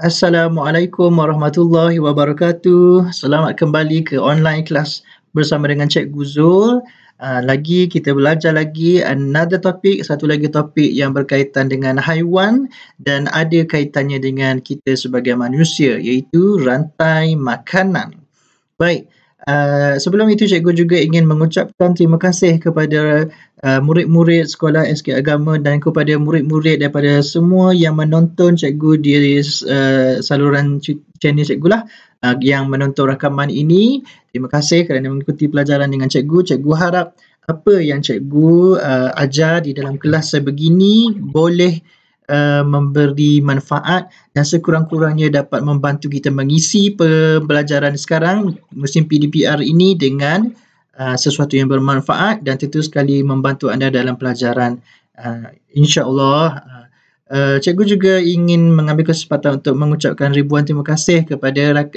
Assalamualaikum warahmatullahi wabarakatuh. Selamat kembali ke online kelas bersama dengan Cikgu Zul. Lagi kita belajar lagi another topik, satu lagi topik yang berkaitan dengan haiwan dan ada kaitannya dengan kita sebagai manusia, iaitu rantai makanan. Baik, sebelum itu cikgu juga ingin mengucapkan terima kasih kepada murid-murid sekolah SK Agama dan kepada murid-murid daripada semua yang menonton cikgu di saluran channel cikgu lah, yang menonton rakaman ini. Terima kasih kerana mengikuti pelajaran dengan cikgu. Cikgu harap apa yang cikgu ajar di dalam kelas sebegini boleh memberi manfaat dan sekurang-kurangnya dapat membantu kita mengisi pembelajaran sekarang musim PDPR ini dengan sesuatu yang bermanfaat dan tentu sekali membantu anda dalam pelajaran. InsyaAllah. Cikgu juga ingin mengambil kesempatan untuk mengucapkan ribuan terima kasih kepada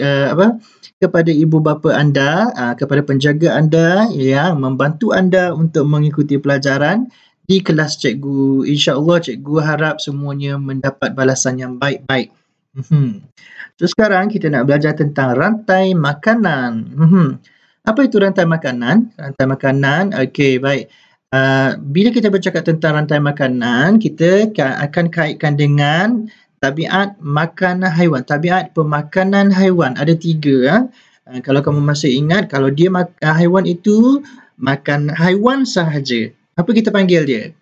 kepada ibu bapa anda, kepada penjaga anda yang membantu anda untuk mengikuti pelajaran di kelas cikgu. InsyaAllah cikgu harap semuanya mendapat balasan yang baik-baik. So sekarang kita nak belajar tentang rantai makanan. Apa itu rantai makanan? Rantai makanan, okey, baik. Bila kita bercakap tentang rantai makanan, kita akan kaitkan dengan tabiat makanan haiwan, tabiat pemakanan haiwan. Ada 3. Kalau kamu masih ingat, kalau dia haiwan itu makan haiwan sahaja, apa kita panggil dia?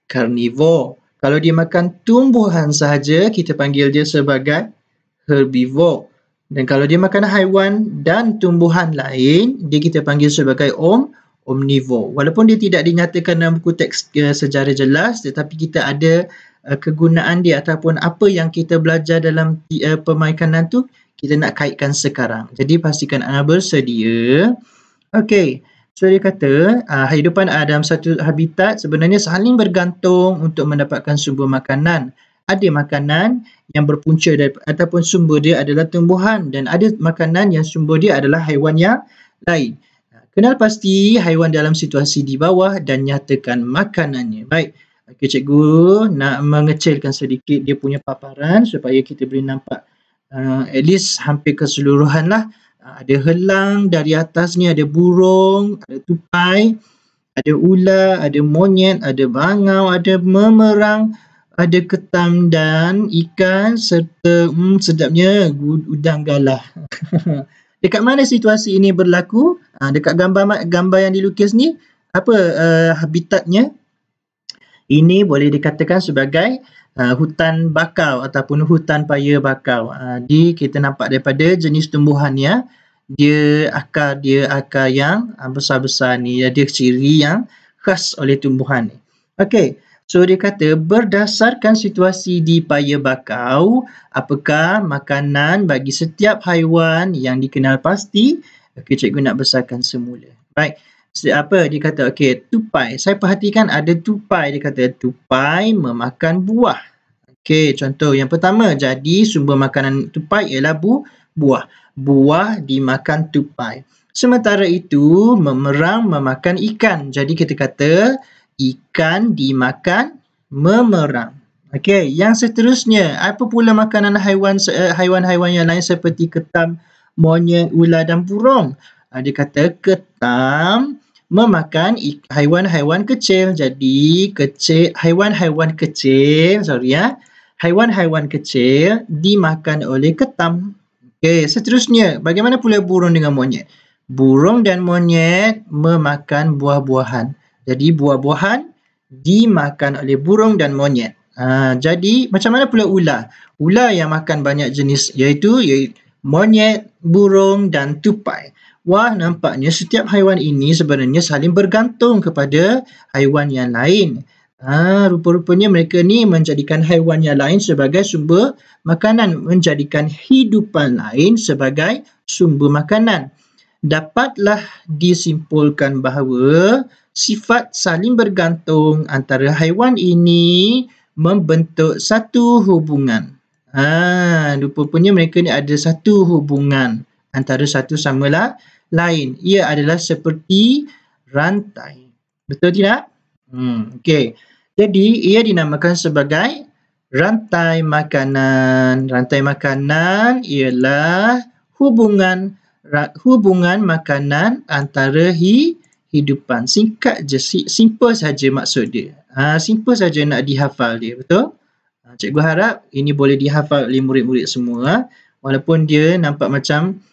Carnivore. Kalau dia makan tumbuhan sahaja, kita panggil dia sebagai herbivore. Dan kalau dia makan haiwan dan tumbuhan lain, dia kita panggil sebagai omnivore. Walaupun dia tidak dinyatakan dalam buku teks secara jelas, tetapi kita ada kegunaan dia ataupun apa yang kita belajar dalam pemakanan tu, kita nak kaitkan sekarang. Jadi pastikan anda bersedia. Okey. So dia kata, hidupan dalam satu habitat sebenarnya saling bergantung untuk mendapatkan sumber makanan. Ada makanan yang berpunca ataupun sumber dia adalah tumbuhan dan ada makanan yang sumber dia adalah haiwan yang lain. Kenal pasti haiwan dalam situasi di bawah dan nyatakan makanannya. Baik, okay, cikgu nak mengecilkan sedikit dia punya paparan supaya kita boleh nampak at least hampir keseluruhan lah. Ada helang, dari atas ni ada burung, ada tupai, ada ular, ada monyet, ada bangau, ada memerang, ada ketam dan ikan serta sedapnya udang galah. Dekat mana situasi ini berlaku? Dekat gambar yang dilukis ni, apa habitatnya? Ini boleh dikatakan sebagai hutan bakau ataupun hutan paya bakau. Kita nampak daripada jenis tumbuhannya, dia akar yang besar-besar ni, ada ciri yang khas oleh tumbuhan ni. Okey, so dia kata berdasarkan situasi di paya bakau, apakah makanan bagi setiap haiwan yang dikenal pasti? Okey, cikgu nak besarkan semula. Baik. Apa dia kata? Okey, tupai. Saya perhatikan ada tupai. Dia kata tupai memakan buah. Okey, contoh yang pertama. Jadi sumber makanan tupai ialah buah. Buah dimakan tupai. Sementara itu, memerang memakan ikan. Jadi kita kata ikan dimakan memerang. Okey, yang seterusnya, apa pula makanan haiwan-haiwan yang lain seperti ketam, monyet, ular dan burung? Dia kata ketam memakan haiwan-haiwan kecil. Jadi haiwan-haiwan kecil dimakan oleh ketam. Okey, seterusnya, bagaimana pula burung dengan monyet? Burung dan monyet memakan buah-buahan. Jadi buah-buahan dimakan oleh burung dan monyet. Jadi macam mana pula ular? Ular yang makan banyak jenis iaitu monyet, burung dan tupai. Wah, nampaknya setiap haiwan ini sebenarnya saling bergantung kepada haiwan yang lain. Rupa-rupanya mereka ni menjadikan haiwan yang lain sebagai sumber makanan, menjadikan hidupan lain sebagai sumber makanan. Dapatlah disimpulkan bahawa sifat saling bergantung antara haiwan ini membentuk satu hubungan. Rupanya mereka ni ada satu hubungan antara satu sama lain. Ia adalah seperti rantai. Betul tidak? Okey. Jadi ia dinamakan sebagai rantai makanan. Rantai makanan ialah hubungan makanan antara hidupan. Singkat je, simple saja maksud dia. Simple saja nak dihafal dia, betul? Cikgu harap ini boleh dihafal oleh murid-murid semua, walaupun dia nampak macam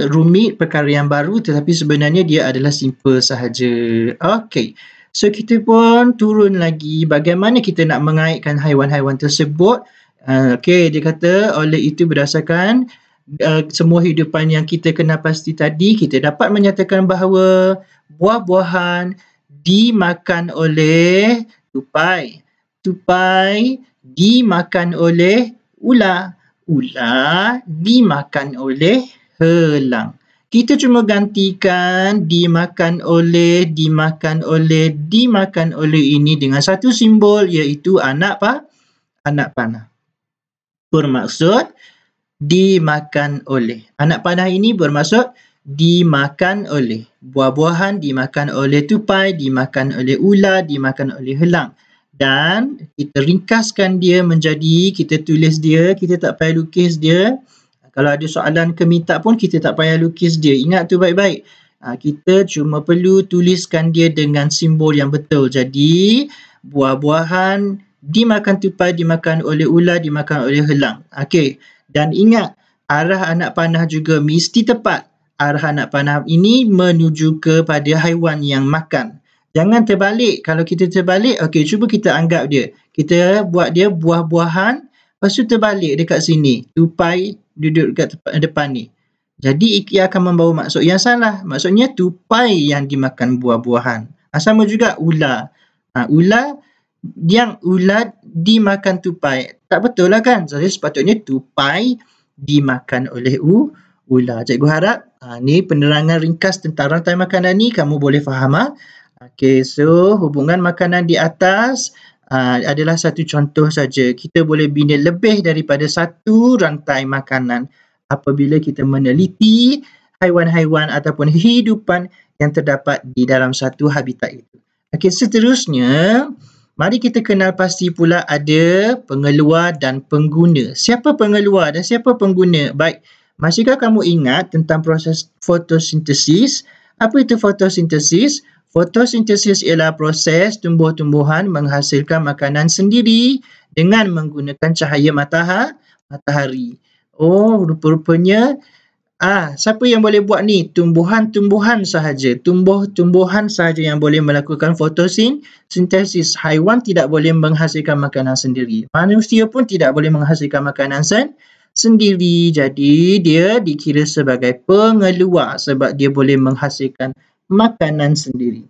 rumit, perkara yang baru, tetapi sebenarnya dia adalah simple sahaja. Okey. So kita pun turun lagi bagaimana kita nak mengaitkan haiwan-haiwan tersebut. Okey, dia kata oleh itu berdasarkan semua hidupan yang kita kenal pasti tadi, kita dapat menyatakan bahawa buah-buahan dimakan oleh tupai. Tupai dimakan oleh ular. Ular dimakan oleh helang. Kita cuma gantikan dimakan oleh ini dengan satu simbol, iaitu anak panah. Bermaksud dimakan oleh. Anak panah ini bermaksud dimakan oleh. Buah-buahan dimakan oleh tupai, dimakan oleh ular, dimakan oleh helang. Dan kita ringkaskan dia menjadi, kita tulis dia, kita tak payah lukis dia. Kalau ada soalan ke minta pun kita tak payah lukis dia. Ingat tu baik-baik. Kita cuma perlu tuliskan dia dengan simbol yang betul. Jadi, buah-buahan dimakan tupai, dimakan oleh ular, dimakan oleh helang. Okey. Dan ingat, arah anak panah juga mesti tepat. Arah anak panah ini menuju kepada haiwan yang makan. Jangan terbalik. Kalau kita terbalik, okey, cuba kita anggap dia. Kita buat dia buah-buahan, lepas tu terbalik dekat sini. Tupai duduk dekat depan ni. Jadi, ia akan membawa maksud yang salah. Maksudnya, tupai yang dimakan buah-buahan. Sama juga ular. Ular dimakan tupai. Tak betul lah kan? Jadi, sepatutnya tupai dimakan oleh ular. Cikgu harap ni penerangan ringkas tentang rantai makanan ni kamu boleh faham. Okey, so hubungan makanan di atas adalah satu contoh saja. Kita boleh bina lebih daripada satu rantai makanan apabila kita meneliti haiwan-haiwan ataupun hidupan yang terdapat di dalam satu habitat itu. Okey, seterusnya, mari kita kenal pasti pula ada pengeluar dan pengguna. Siapa pengeluar dan siapa pengguna? Baik, masihkah kamu ingat tentang proses fotosintesis? Apa itu fotosintesis? Fotosintesis ialah proses tumbuh-tumbuhan menghasilkan makanan sendiri dengan menggunakan cahaya matahari. Oh, rupa-rupanya siapa yang boleh buat ni? Tumbuhan-tumbuhan sahaja. Tumbuh-tumbuhan sahaja yang boleh melakukan fotosintesis. Haiwan tidak boleh menghasilkan makanan sendiri. Manusia pun tidak boleh menghasilkan makanan sendiri. Jadi, dia dikira sebagai pengeluar sebab dia boleh menghasilkan makanan sendiri.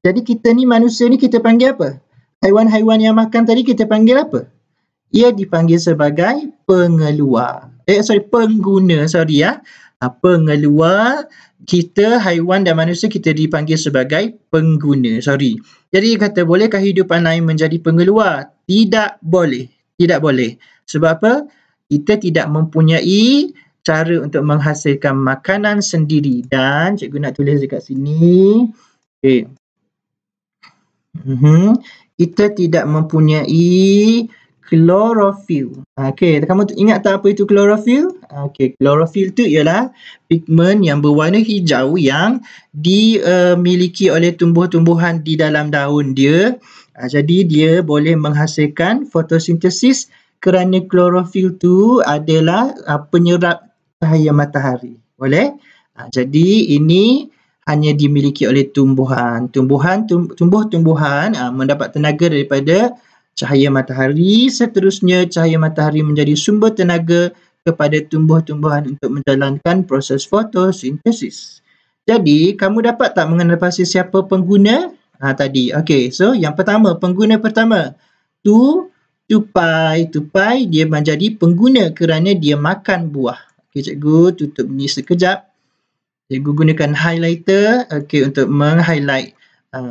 Jadi kita ni manusia ni kita panggil apa? Haiwan-haiwan yang makan tadi kita panggil apa? Ia dipanggil sebagai pengeluar. Pengguna. Pengeluar. Kita haiwan dan manusia kita dipanggil sebagai pengguna. Jadi kata bolehkah hidupan lain menjadi pengeluar? Tidak boleh. Tidak boleh. Sebab apa? Kita tidak mempunyai cara untuk menghasilkan makanan sendiri. Dan cikgu nak tulis dekat sini. Okay. Kita tidak mempunyai klorofil. Okey, kamu ingat tak apa itu klorofil? Okey, klorofil itu ialah pigmen yang berwarna hijau yang dimiliki oleh tumbuh-tumbuhan di dalam daun dia. Jadi dia boleh menghasilkan fotosintesis kerana klorofil itu adalah penyerap cahaya matahari. Boleh? Jadi ini hanya dimiliki oleh tumbuhan. Tumbuh-tumbuhan mendapat tenaga daripada cahaya matahari. Seterusnya cahaya matahari menjadi sumber tenaga kepada tumbuh-tumbuhan untuk menjalankan proses fotosintesis. Jadi kamu dapat tak mengenal pasti siapa pengguna tadi? Okey, so yang pertama, pengguna pertama. Tupai. Tupai dia menjadi pengguna kerana dia makan buah. Okey, cikgu tutup ni sekejap. Cikgu gunakan highlighter untuk meng-highlight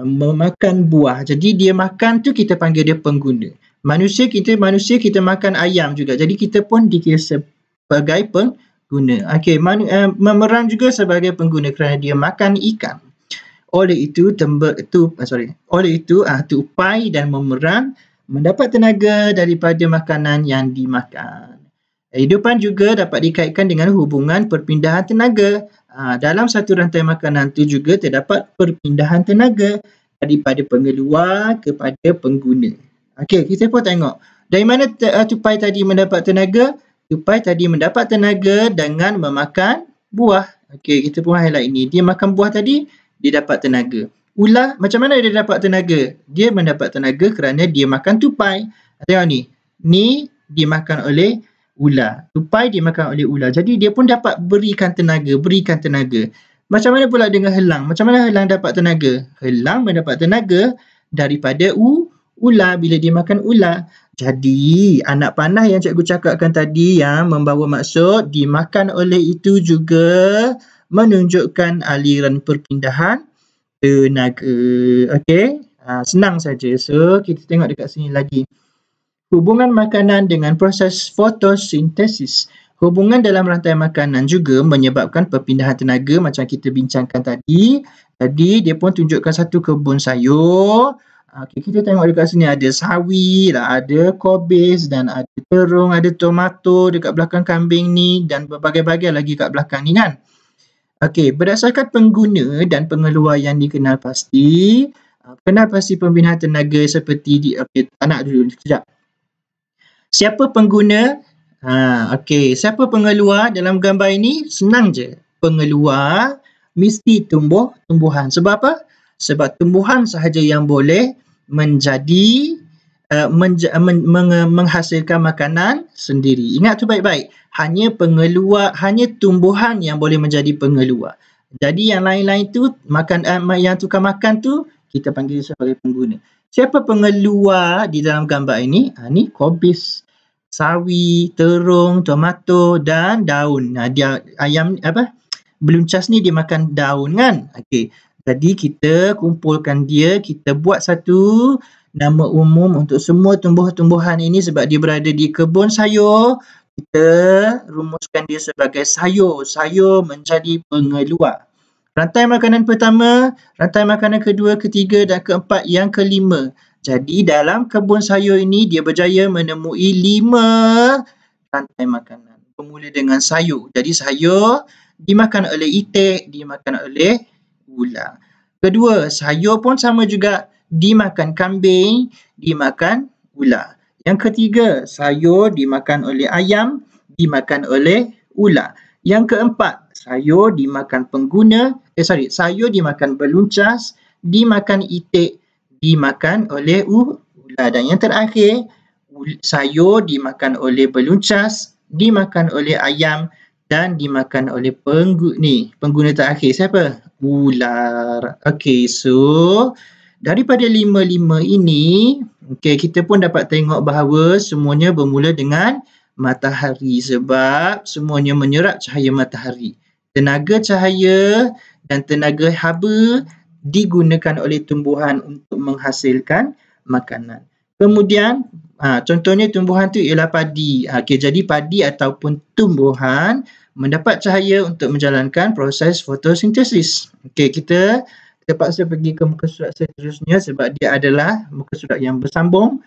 memakan buah. Jadi dia makan tu kita panggil dia pengguna. Manusia kita makan ayam juga. Jadi kita pun dikira sebagai pengguna. Okey, memerang juga sebagai pengguna kerana dia makan ikan. Oleh itu tupai dan memerang mendapat tenaga daripada makanan yang dimakan. Kehidupan juga dapat dikaitkan dengan hubungan perpindahan tenaga. Dalam satu rantai makanan tu juga terdapat perpindahan tenaga daripada pengeluar kepada pengguna. Okey, kita pun tengok. Dari mana tupai tadi mendapat tenaga? Tupai tadi mendapat tenaga dengan memakan buah. Okey, kita pun highlight ini. Dia makan buah tadi, dia dapat tenaga. Ular, macam mana dia dapat tenaga? Dia mendapat tenaga kerana dia makan tupai. Tengok ni. Ni dimakan oleh ular. Tupai dimakan oleh ular. Jadi dia pun dapat berikan tenaga. Macam mana pula dengan helang? Macam mana helang dapat tenaga? Helang mendapat tenaga daripada ular bila dia makan ular. Jadi anak panah yang cikgu cakapkan tadi yang membawa maksud dimakan oleh itu juga menunjukkan aliran perpindahan tenaga. Okey? Senang saja. So kita tengok dekat sini lagi. Hubungan makanan dengan proses fotosintesis. Hubungan dalam rantai makanan juga menyebabkan perpindahan tenaga macam kita bincangkan tadi. Jadi dia pun tunjukkan satu kebun sayur. Okay, kita tengok dekat sini ada sawi, ada kobis dan ada terung, ada tomato dekat belakang kambing ni dan berbagai-bagai lagi kat belakang ni kan. Okey, berdasarkan pengguna dan pengeluar yang dikenal pasti, kenal pasti pembinaan tenaga seperti tak nak dulu sekejap. Siapa pengguna? Okey, siapa pengeluar dalam gambar ini? Senang je. Pengeluar mesti tumbuhan. Sebab apa? Sebab tumbuhan sahaja yang boleh menjadi menghasilkan makanan sendiri. Ingat tu baik-baik. Hanya tumbuhan yang boleh menjadi pengeluar. Jadi yang lain-lain tu yang tukar makan tu kita panggil sebagai pengguna. Siapa pengeluar di dalam gambar ini? Ni kobis, sawi, terung, tomato dan daun. Dia beluncas ni dia makan daun kan? Okey. Jadi kita kumpulkan dia, kita buat satu nama umum untuk semua tumbuh-tumbuhan ini sebab dia berada di kebun sayur. Kita rumuskan dia sebagai sayur. Sayur menjadi pengeluar. Rantai makanan pertama, rantai makanan kedua, ketiga dan keempat, yang kelima. Jadi dalam kebun sayur ini dia berjaya menemui 5 rantai makanan. Bermula dengan sayur. Jadi sayur dimakan oleh itik, dimakan oleh ular. Kedua, sayur pun sama juga, dimakan kambing, dimakan ular. Yang ketiga, sayur dimakan oleh ayam, dimakan oleh ular. Yang keempat, sayur dimakan sayur dimakan beluncas, dimakan itik, dimakan oleh ular. Dan yang terakhir, sayur dimakan oleh beluncas, dimakan oleh ayam dan dimakan oleh pengguna terakhir. Siapa? Ular. Okey, so daripada 5 ini, kita pun dapat tengok bahawa semuanya bermula dengan matahari sebab semuanya menyerap cahaya matahari. Tenaga cahaya dan tenaga haba digunakan oleh tumbuhan untuk menghasilkan makanan. Kemudian, contohnya tumbuhan tu ialah padi. Jadi padi ataupun tumbuhan mendapat cahaya untuk menjalankan proses fotosintesis. Kita terpaksa pergi ke muka surat seterusnya sebab dia adalah muka surat yang bersambung.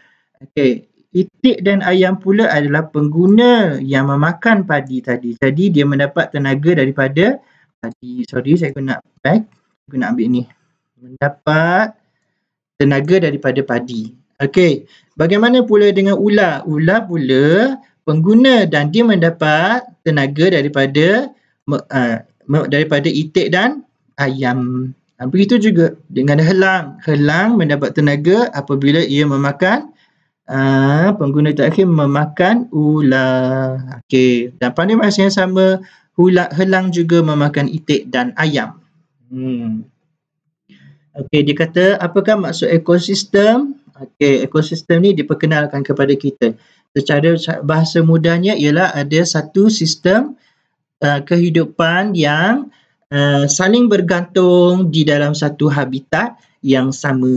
Itik dan ayam pula adalah pengguna yang memakan padi tadi. Jadi dia mendapat tenaga daripada padi. Sorry, saya guna back. Guna ambil ni. Mendapat tenaga daripada padi. Bagaimana pula dengan ular? Ular pula pengguna dan dia mendapat tenaga daripada itik dan ayam. Begitu juga dengan helang. Helang mendapat tenaga apabila ia memakan pengguna terakhir memakan ular. Dan pada masa yang sama, helang juga memakan itik dan ayam. Dia kata, apakah maksud ekosistem? Ekosistem ni diperkenalkan kepada kita. Secara bahasa mudahnya ialah ada satu sistem kehidupan yang saling bergantung di dalam satu habitat yang sama.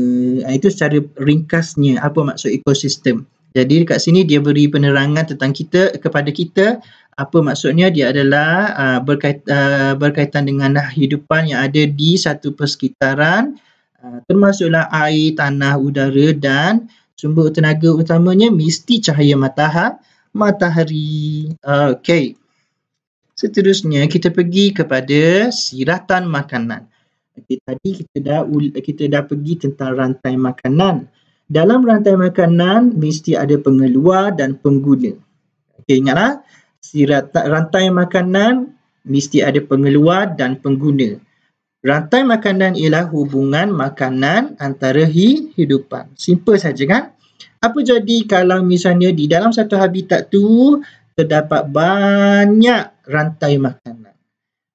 Itu secara ringkasnya apa maksud ekosistem. Jadi dekat sini dia beri penerangan tentang kepada kita apa maksudnya. Dia adalah berkaitan dengan kehidupan yang ada di satu persekitaran, termasuklah air, tanah, udara dan Sumber tenaga utamanya mesti cahaya matahari. Okey. Seterusnya kita pergi kepada siratan makanan. Okey, tadi kita dah pergi tentang rantai makanan. Dalam rantai makanan mesti ada pengeluar dan pengguna. Okey, ingatlah rantai makanan mesti ada pengeluar dan pengguna. Rantai makanan ialah hubungan makanan antara hidupan. Simple saja kan? Apa jadi kalau misalnya di dalam satu habitat tu terdapat banyak rantai makanan.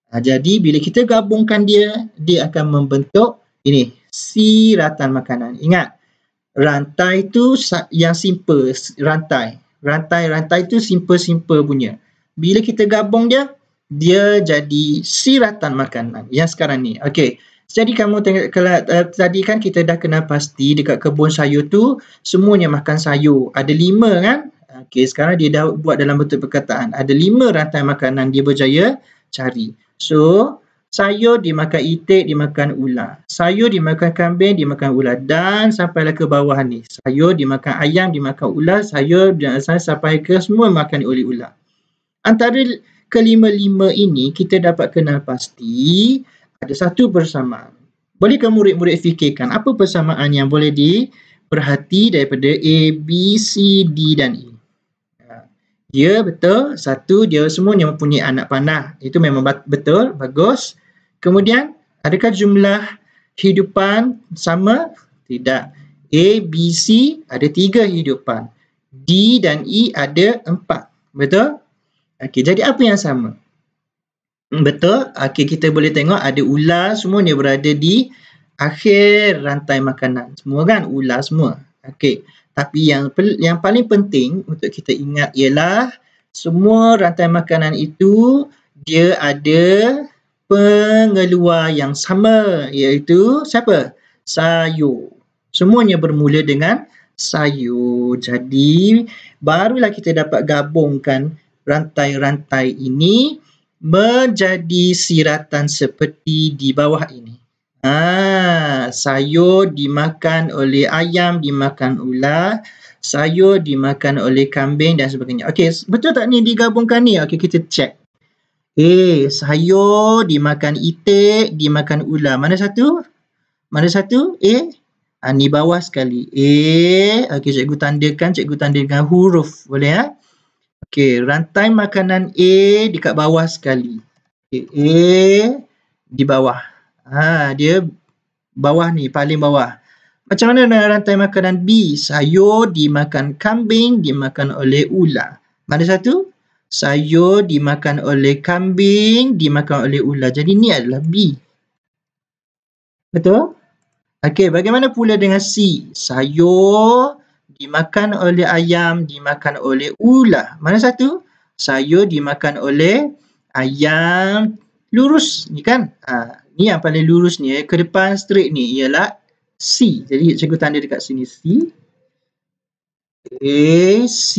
Jadi bila kita gabungkan dia akan membentuk ini, siratan makanan. Ingat, rantai tu yang simple, rantai. Rantai tu simple punya. Bila kita gabung dia jadi siratan makanan yang sekarang ni. Okey. Jadi kamu tengok, tadi kan kita dah kenal pasti dekat kebun sayur tu semuanya makan sayur. Ada 5 kan? Okey, sekarang dia dah buat dalam bentuk perkataan. Ada 5 rantai makanan dia berjaya cari. So, sayur dimakan itik, dimakan ular. Sayur dimakan kambing, dimakan ular. Dan sampailah ke bawah ni. Sayur dimakan ayam, dimakan ular. Sayur sampai ke semua makan oleh ular. Antara kelima-lima ini kita dapat kenal pasti ada satu persamaan. Bolehkah murid-murid fikirkan apa persamaan yang boleh diperhati daripada A, B, C, D dan E? Dia betul, satu dia semuanya mempunyai anak panah. Itu memang betul, bagus. Kemudian, adakah jumlah hidupan sama? Tidak. A, B, C ada 3 hidupan. D dan E ada 4. Betul? Okey, jadi apa yang sama? Betul. Okey, kita boleh tengok ada ular semuanya berada di akhir rantai makanan. Semua kan ular semua. Okey. Tapi yang paling penting untuk kita ingat ialah semua rantai makanan itu dia ada pengeluar yang sama, iaitu siapa? Sayur. Semuanya bermula dengan sayur. Jadi barulah kita dapat gabungkan rantai-rantai ini menjadi siratan seperti di bawah ini. Sayur dimakan oleh ayam, dimakan ular, sayur dimakan oleh kambing dan sebagainya. Okey, betul tak ni digabungkan ni? Okey, kita check. Sayur dimakan itik, dimakan ular. Mana satu? Ni bawah sekali. Okey, cikgu tandakan huruf. Boleh ya? Okey, rantai makanan A dekat bawah sekali. Okay, A di bawah. Dia bawah ni, paling bawah. Macam mana dengan rantai makanan B? Sayur dimakan kambing, dimakan oleh ular. Mana satu? Sayur dimakan oleh kambing, dimakan oleh ular. Jadi ni adalah B. Betul? Okey, bagaimana pula dengan C? Sayur dimakan oleh ayam, dimakan oleh ular. Mana satu? Sayur dimakan oleh ayam. Lurus ni kan? Ni yang paling lurus ni, ke depan straight ni ialah C. Jadi cikgu tanda dekat sini C. C.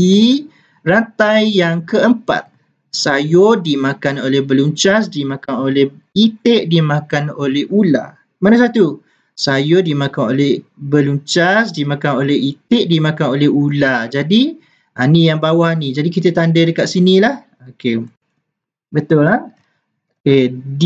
Rantai yang keempat. Sayur dimakan oleh beluncas, dimakan oleh itik, dimakan oleh ular. Mana satu? Sayur dimakan oleh beluncas, dimakan oleh itik, dimakan oleh ular. Jadi, ni yang bawah ni. Jadi, kita tanda dekat sini lah. Okey. Betul lah. Okey. D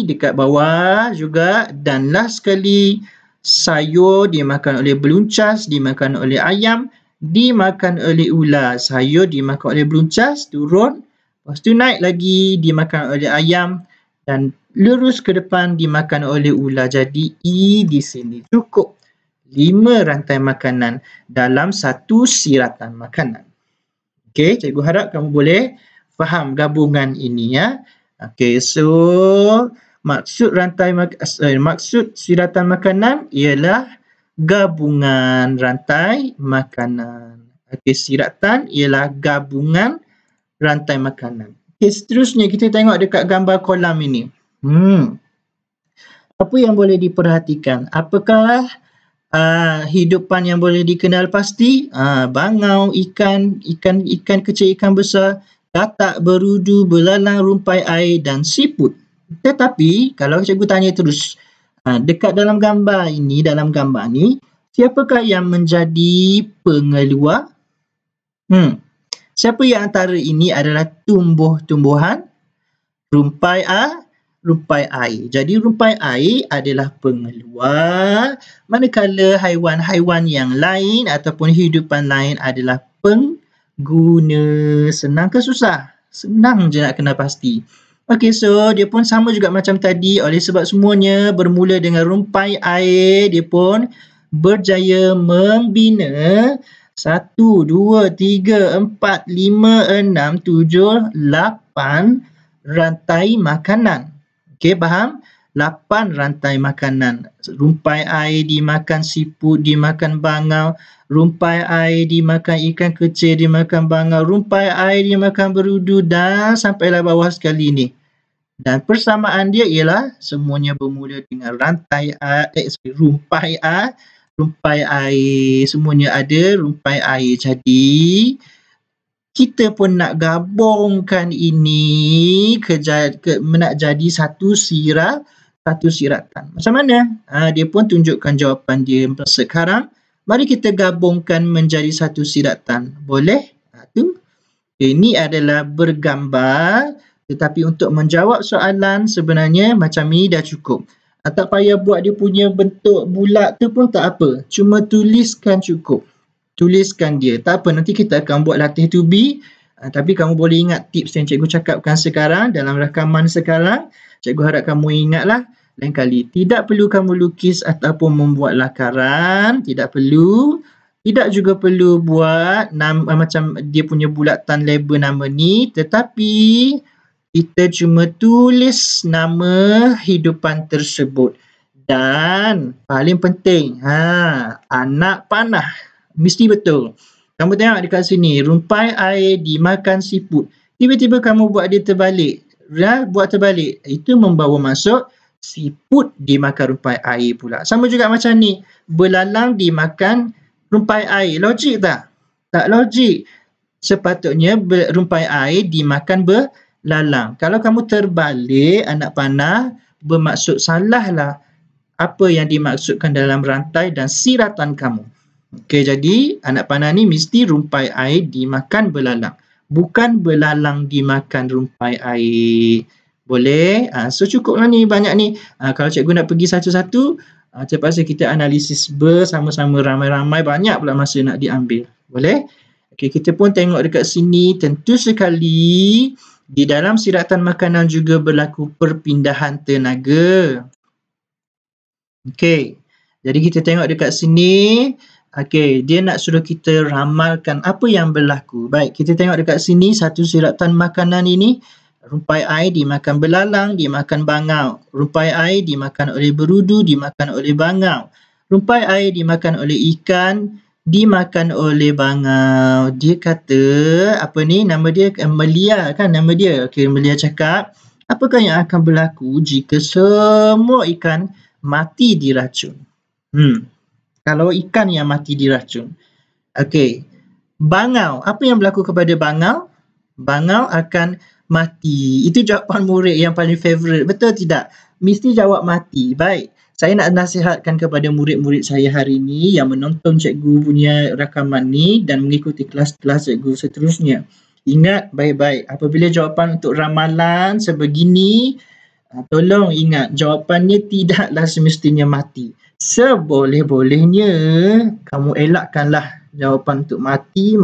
dekat bawah juga. Dan last sekali, sayur dimakan oleh beluncas, dimakan oleh ayam, dimakan oleh ular. Sayur dimakan oleh beluncas, turun. Lepas tu naik lagi, dimakan oleh ayam. Dan lurus ke depan dimakan oleh ular. Jadi E di sini. Cukup 5 rantai makanan dalam satu siratan makanan. Okey, cikgu harap kamu boleh faham gabungan ini ya. Okey, so maksud siratan makanan ialah gabungan rantai makanan. Okey, siratan ialah gabungan rantai makanan. Okay, seterusnya kita tengok dekat gambar kolam ini. Apa yang boleh diperhatikan? Apakah hidupan yang boleh dikenal pasti? Bangau, ikan kecil, ikan besar, katak, berudu, belalang, rumpai air dan siput. Tetapi kalau cikgu tanya terus, dekat dalam gambar ni, Siapakah yang menjadi pengeluar? Siapa yang antara ini adalah tumbuh-tumbuhan? Rumpai air. Jadi rumpai air adalah pengeluar, manakala haiwan-haiwan yang lain ataupun hidupan lain adalah pengguna. Senang ke susah? Senang je nak kena pasti. Okey, so dia pun sama juga macam tadi, oleh sebab semuanya bermula dengan rumpai air, dia pun berjaya membina 1, 2, 3, 4, 5, 6, 7, 8 rantai makanan. Okey, faham? 8 rantai makanan. Rumpai air dimakan siput, dimakan bangau. Rumpai air dimakan ikan kecil, dimakan bangau. Rumpai air dimakan berudu dan sampailah bawah sekali ni. Dan persamaan dia ialah semuanya bermula dengan rumpai air. Semuanya ada rumpai air. Jadi, kita pun nak gabungkan ini nak jadi satu siratan. Macam mana? Dia pun tunjukkan jawapan dia sekarang. Mari kita gabungkan menjadi satu siratan. Boleh? Tu. Ini adalah bergambar. Tetapi untuk menjawab soalan sebenarnya macam ni dah cukup. Tak payah buat dia punya bentuk bulat tu pun tak apa. Cuma tuliskan cukup. Tuliskan dia. Tak apa, nanti kita akan buat latih to be. Tapi kamu boleh ingat tips yang cikgu cakapkan sekarang dalam rakaman sekarang. Cikgu harap kamu ingatlah. Lain kali, tidak perlu kamu lukis ataupun membuat lakaran. Tidak perlu. Tidak juga perlu buat macam dia punya bulatan label nama ni. Tetapi kita cuma tulis nama hidupan tersebut. Dan paling penting, anak panah. Mesti betul. Kamu tengok dekat sini, rumpai air dimakan siput. Tiba-tiba kamu buat dia terbalik. Buat terbalik. Itu membawa masuk siput dimakan rumpai air pula. Sama juga macam ni. Belalang dimakan rumpai air. Logik tak? Tak logik. Sepatutnya rumpai air dimakan belalang. Kalau kamu terbalik anak panah, bermaksud salahlah apa yang dimaksudkan dalam rantai dan siratan kamu. Okey, jadi anak panah ni mesti rumpai air dimakan belalang. Bukan belalang dimakan rumpai air. Boleh? So cukuplah ni, banyak ni. Kalau cikgu nak pergi satu-satu, terpaksa kita analisis bersama-sama ramai-ramai, banyak pula masa nak diambil. Boleh? Okey, kita pun tengok dekat sini, tentu sekali di dalam siratan makanan juga berlaku perpindahan tenaga. Okey, jadi kita tengok dekat sini. Okey, dia nak suruh kita ramalkan apa yang berlaku. Baik, kita tengok dekat sini satu siratan makanan ini. Rumpai air dimakan belalang, dimakan bangau. Rumpai air dimakan oleh berudu, dimakan oleh bangau. Rumpai air dimakan oleh ikan, dimakan oleh bangau. Dia kata, apa ni? Nama dia Melia kan nama dia. Okey, Melia cakap, apakah yang akan berlaku jika semua ikan mati diracun? Kalau ikan yang mati diracun. Okey. Bangau. Apa yang berlaku kepada bangau? Bangau akan mati. Itu jawapan murid yang paling favourite. Betul tidak? Mesti jawab mati. Baik. Saya nak nasihatkan kepada murid-murid saya hari ini yang menonton cikgu punya rakaman ni dan mengikuti kelas-kelas cikgu seterusnya. Ingat baik-baik. Apabila jawapan untuk ramalan sebegini, tolong ingat jawapannya tidaklah semestinya mati. Seboleh-bolehnya kamu elakkanlah jawapan untuk mati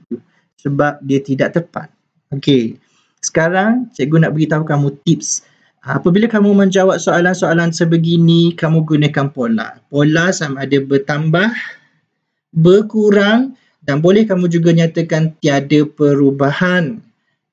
tu sebab dia tidak tepat. Okey. Sekarang cikgu nak beritahu kamu tips. Apabila kamu menjawab soalan-soalan sebegini, kamu gunakan pola. Pola sama ada bertambah, berkurang dan boleh kamu juga nyatakan tiada perubahan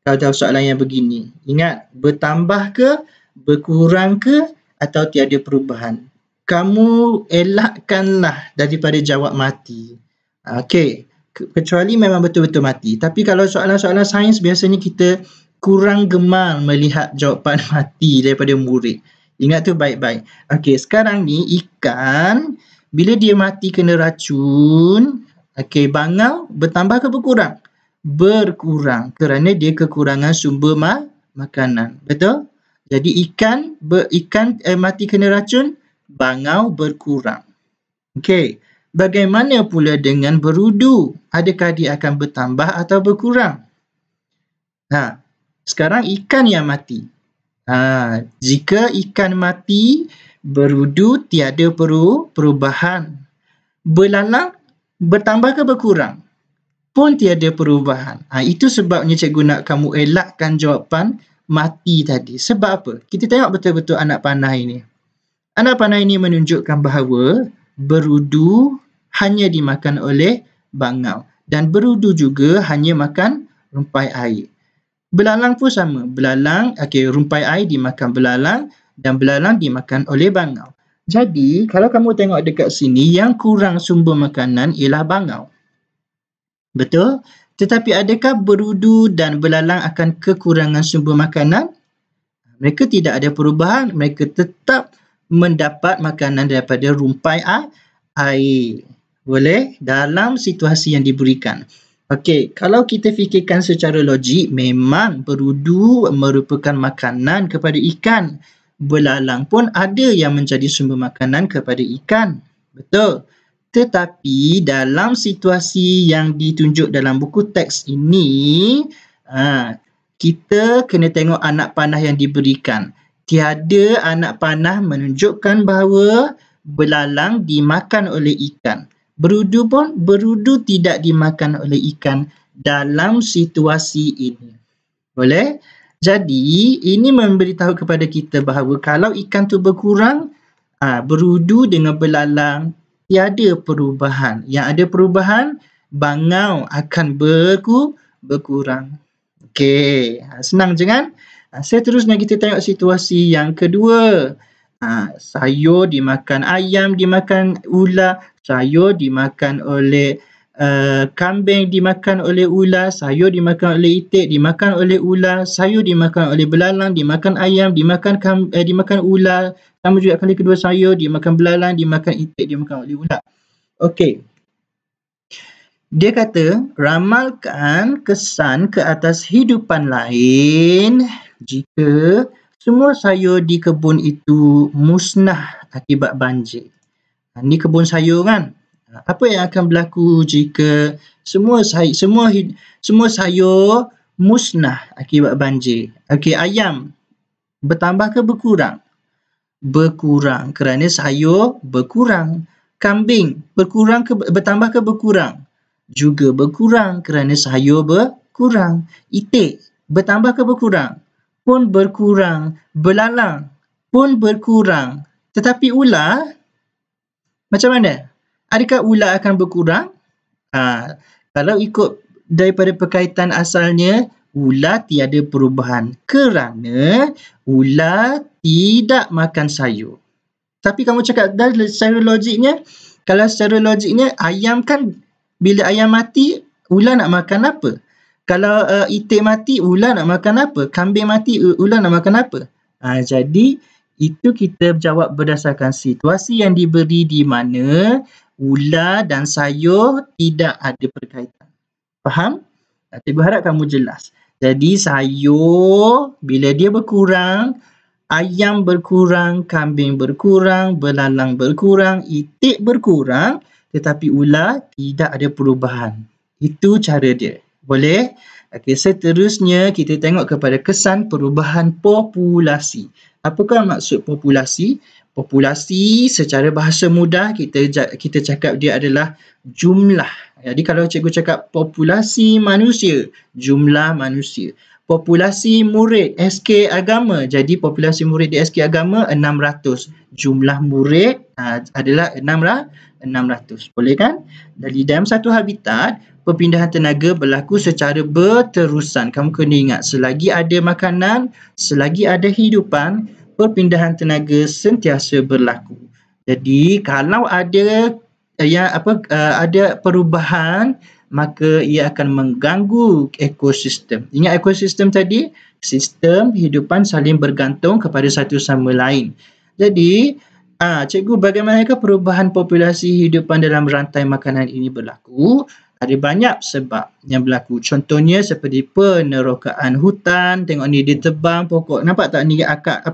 kalau jawab soalan yang begini. Ingat, bertambah ke, berkurang ke atau tiada perubahan. Kamu elakkanlah daripada jawab mati. Okey, kecuali memang betul-betul mati. Tapi kalau soalan-soalan sains biasanya kita kurang gemar melihat jawapan mati daripada murid. Ingat tu baik-baik. Okey, sekarang ni ikan bila dia mati kena racun, okey, bangau bertambah ke berkurang? Berkurang kerana dia kekurangan sumber makanan. Betul? Jadi ikan mati kena racun, bangau berkurang. Okey. Bagaimana pula dengan berudu? Adakah dia akan bertambah atau berkurang? Sekarang ikan yang mati. Jika ikan mati, berudu tiada perubahan. Belalang bertambah ke berkurang? Pun tiada perubahan. Itu sebabnya cikgu nak kamu elakkan jawapan mati tadi. Sebab apa? Kita tengok betul-betul anak panah ini. Anak panah ini menunjukkan bahawa berudu hanya dimakan oleh bangau. Dan berudu juga hanya makan rumpai air. Belalang pun sama. Rumpai air dimakan belalang dan belalang dimakan oleh bangau. Jadi, kalau kamu tengok dekat sini, yang kurang sumber makanan ialah bangau. Betul? Tetapi adakah berudu dan belalang akan kekurangan sumber makanan? Mereka tidak ada perubahan. Mereka tetap mendapat makanan daripada rumpai air. Boleh? Dalam situasi yang diberikan. Okey, kalau kita fikirkan secara logik, memang berudu merupakan makanan kepada ikan. Belalang pun ada yang menjadi sumber makanan kepada ikan. Betul? Tetapi dalam situasi yang ditunjuk dalam buku teks ini, kita kena tengok anak panah yang diberikan. Tiada anak panah menunjukkan bahawa belalang dimakan oleh ikan. Berudu tidak dimakan oleh ikan dalam situasi ini. Boleh? Jadi, ini memberitahu kepada kita bahawa kalau ikan tu berkurang, berudu dengan belalang tiada perubahan. Yang ada perubahan, bangau akan berkurang. Okey, senang je kan? Seterusnya kita tengok situasi yang kedua. Sayur dimakan ayam, dimakan ular. Sayur dimakan oleh kambing, dimakan oleh ular. Sayur dimakan oleh itik, dimakan oleh ular. Sayur dimakan oleh belalang, dimakan ayam, dimakan ular. Sama juga kali kedua sayur, dimakan belalang, dimakan itik, dimakan oleh ular. Okey. Dia kata, ramalkan kesan ke atas hidupan lain jika semua sayur di kebun itu musnah akibat banjir. Ini kebun sayur kan? Apa yang akan berlaku jika semua sayur musnah akibat banjir? Okey, ayam bertambah ke berkurang? Berkurang kerana sayur berkurang. Kambing bertambah ke berkurang? Juga berkurang kerana sayur berkurang. Itik bertambah ke berkurang? Pun berkurang. Belalang pun berkurang. Tetapi ular, macam mana? Adakah ular akan berkurang? Kalau ikut daripada perkaitan asalnya, ular tiada perubahan kerana ular tidak makan sayur. Tapi kamu cakap secara logiknya, kalau secara logiknya, ayam kan bila ayam mati, ular nak makan apa? Kalau itik mati, ular nak makan apa? Kambing mati, ular nak makan apa? Jadi, itu kita jawab berdasarkan situasi yang diberi di mana ular dan sayur tidak ada perkaitan. Faham? Cikgu harap kamu jelas. Jadi, sayur bila dia berkurang, ayam berkurang, kambing berkurang, belalang berkurang, itik berkurang, tetapi ular tidak ada perubahan. Itu cara dia. Boleh? Okey, seterusnya kita tengok kepada kesan perubahan populasi. Apakah maksud populasi? Populasi secara bahasa mudah kita cakap dia adalah jumlah. Jadi kalau cikgu cakap populasi manusia, jumlah manusia. Populasi murid SK Agama. Jadi populasi murid di SK Agama 600. Jumlah murid adalah 600. Boleh kan? Dari dalam satu habitat, perpindahan tenaga berlaku secara berterusan. Kamu kena ingat, selagi ada makanan, selagi ada hidupan, perpindahan tenaga sentiasa berlaku. Jadi kalau ada perubahan, maka ia akan mengganggu ekosistem. Ingat ekosistem tadi? Sistem hidupan saling bergantung kepada satu sama lain. Jadi, cikgu, bagaimanakah perubahan populasi hidupan dalam rantai makanan ini berlaku? Ada banyak sebab yang berlaku. Contohnya seperti penerokaan hutan. Tengok ni, dia tebang pokok. Nampak tak ni akak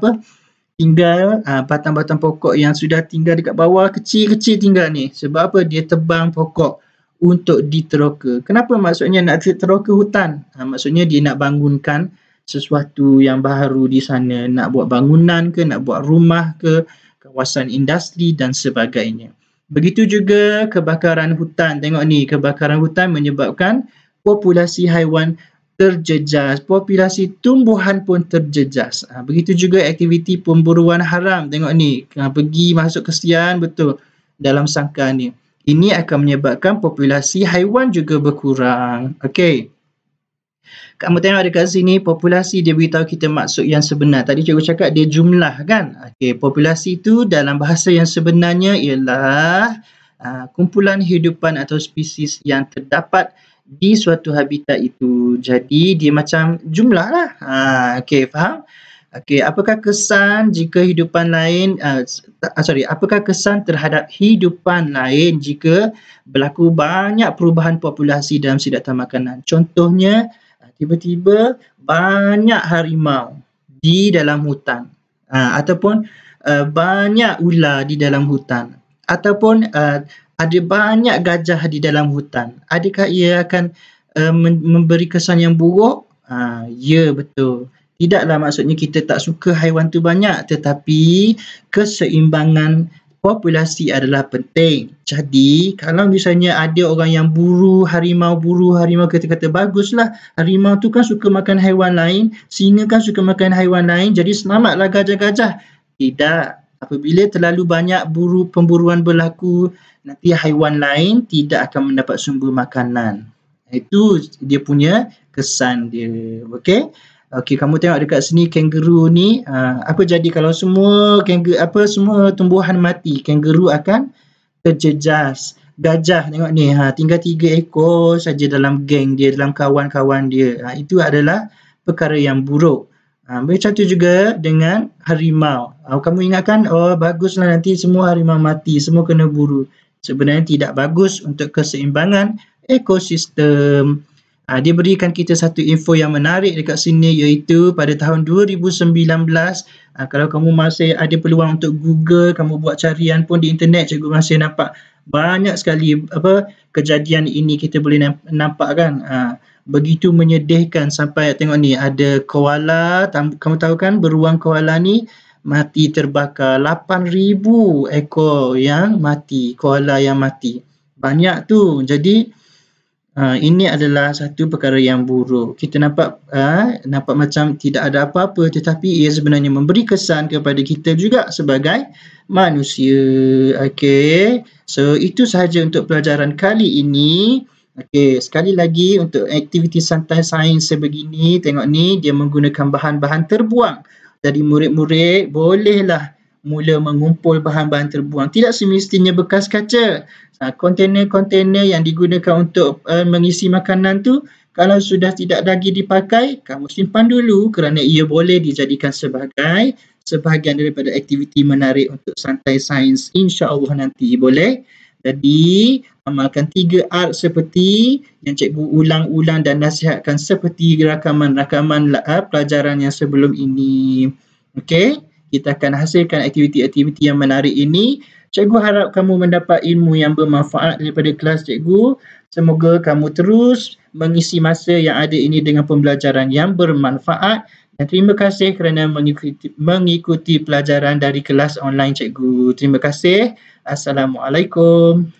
tinggal batang-batang pokok yang sudah tinggal dekat bawah, kecil-kecil tinggal ni. Sebab apa? Dia tebang pokok untuk diteroka. Kenapa maksudnya nak teroka hutan? Maksudnya dia nak bangunkan sesuatu yang baru di sana. Nak buat bangunan ke, nak buat rumah ke, kawasan industri dan sebagainya. Begitu juga kebakaran hutan. Tengok ni, kebakaran hutan menyebabkan populasi haiwan terjejas, populasi tumbuhan pun terjejas. Begitu juga aktiviti pemburuan haram. Tengok ni, pergi masuk kesian betul dalam sangkar ni. Ini akan menyebabkan populasi haiwan juga berkurang. Okey. Kamu tengok dekat sini, populasi dia beritahu kita maksud yang sebenar. Tadi cikgu cakap dia jumlah kan? Okey, populasi itu dalam bahasa yang sebenarnya ialah kumpulan hidupan atau spesies yang terdapat di suatu habitat itu. Jadi dia macam jumlah lah. Okey, faham? Okey, apakah kesan jika hidupan lain apakah kesan terhadap hidupan lain jika berlaku banyak perubahan populasi dalam sidatan makanan? Contohnya, tiba-tiba banyak harimau di dalam hutan, ataupun banyak ular di dalam hutan, ataupun ada banyak gajah di dalam hutan. Adakah ia akan memberi kesan yang buruk? Ya, betul. Tidaklah maksudnya kita tak suka haiwan tu banyak, tetapi keseimbangan populasi adalah penting. Jadi, kalau misalnya ada orang yang buru harimau, kita kata baguslah. Harimau tu kan suka makan haiwan lain, singa kan suka makan haiwan lain, jadi selamatlah gajah-gajah. Tidak. Apabila terlalu banyak pemburuan berlaku, nanti haiwan lain tidak akan mendapat sumber makanan. Itu dia punya kesan dia. Okey? Okey, kamu tengok dekat sini kangaroo ni, apa jadi kalau semua semua tumbuhan mati, kangaroo akan terjejas. Gajah tengok ni, tinggal 3 ekor saja dalam geng dia, dalam kawan-kawan dia. Itu adalah perkara yang buruk. Macam tu juga dengan harimau. Kamu ingatkan, baguslah nanti semua harimau mati, semua kena buru. Sebenarnya tidak bagus untuk keseimbangan ekosistem. Dia berikan kita satu info yang menarik dekat sini, iaitu pada tahun 2019, kalau kamu masih ada peluang untuk Google, kamu buat carian pun di internet, cikgu masih nampak banyak sekali kejadian ini kita boleh nampak kan. Begitu menyedihkan sampai tengok ni, ada koala, kamu tahu kan beruang koala ni mati terbakar, 8,000 ekor yang mati, koala yang mati. Banyak tu. Jadi ini adalah satu perkara yang buruk. Kita nampak macam tidak ada apa-apa, tetapi ia sebenarnya memberi kesan kepada kita juga sebagai manusia. Okey. So itu sahaja untuk pelajaran kali ini. Okey, sekali lagi untuk aktiviti santai sains sebegini, tengok ni dia menggunakan bahan-bahan terbuang. Jadi murid-murid bolehlah mula mengumpul bahan-bahan terbuang. Tidak semestinya bekas kaca. Kontainer-kontainer yang digunakan untuk mengisi makanan tu, kalau sudah tidak lagi dipakai, kamu simpan dulu kerana ia boleh dijadikan sebagai sebahagian daripada aktiviti menarik untuk santai sains. InsyaAllah nanti boleh. Jadi, amalkan 3 art seperti yang cikgu ulang-ulang dan nasihatkan seperti rakaman-rakaman pelajaran yang sebelum ini. Okey? Kita akan hasilkan aktiviti-aktiviti yang menarik ini. Cikgu harap kamu mendapat ilmu yang bermanfaat daripada kelas cikgu. Semoga kamu terus mengisi masa yang ada ini dengan pembelajaran yang bermanfaat. Dan terima kasih kerana mengikuti pelajaran dari kelas online cikgu. Terima kasih. Assalamualaikum.